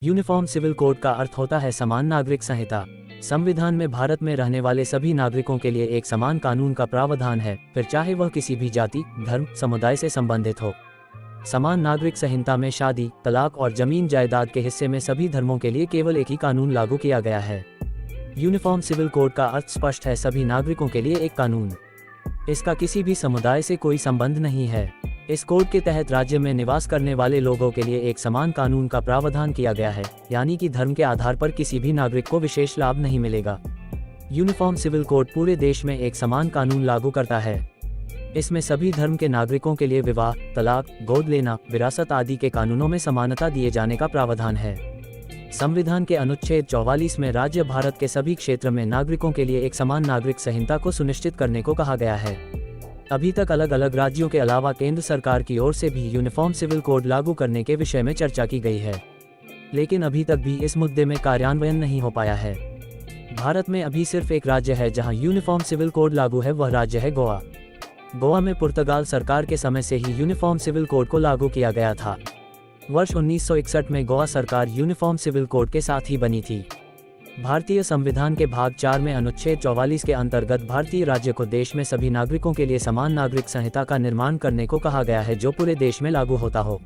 Uniform civil code का अर्थ होता है समान नागरिक संहिता। संविधान में भारत में रहने वाले सभी नागरिकों के लिए एक समान कानून का प्रावधान है, फिर चाहे वह किसी भी जाति, धर्म, समुदाय से संबंधित हो। समान नागरिक संहिता में शादी, तलाक और जमीन जायदाद के हिस्से में सभी धर्मों के लिए केवल एक ही कानून लागू किया गया है। यूनिफॉर्म सिविल कोड का अर्थ स्पष्ट है, सभी नागरिकों के लिए एक कानून। इसका किसी भी समुदाय से कोई संबंध नहीं है। इस कोड के तहत राज्य में निवास करने वाले लोगों के लिए एक समान कानून का प्रावधान किया गया है, यानी कि धर्म के आधार पर किसी भी नागरिक को विशेष लाभ नहीं मिलेगा। यूनिफॉर्म सिविल कोड पूरे देश में एक समान कानून लागू करता है। इसमें सभी धर्म के नागरिकों के लिए विवाह, तलाक, गोद लेना, विरासत आदि के कानूनों में समानता दिए जाने का प्रावधान है। संविधान के अनुच्छेद 44 में राज्य भारत के सभी क्षेत्र में नागरिकों के लिए एक समान नागरिक संहिता को सुनिश्चित करने को कहा गया है। अभी तक अलग अलग राज्यों के अलावा केंद्र सरकार की ओर से भी यूनिफॉर्म सिविल कोड लागू करने के विषय में चर्चा की गई है, लेकिन अभी तक भी इस मुद्दे में कार्यान्वयन नहीं हो पाया है। भारत में अभी सिर्फ एक राज्य है जहां यूनिफॉर्म सिविल कोड लागू है, वह राज्य है गोवा। गोवा में पुर्तगाल सरकार के समय से ही यूनिफॉर्म सिविल कोड को लागू किया गया था। वर्ष 1961 में गोवा सरकार यूनिफॉर्म सिविल कोड के साथ ही बनी थी। भारतीय संविधान के भाग 4 में अनुच्छेद 44 के अंतर्गत भारतीय राज्य को देश में सभी नागरिकों के लिए समान नागरिक संहिता का निर्माण करने को कहा गया है, जो पूरे देश में लागू होता हो।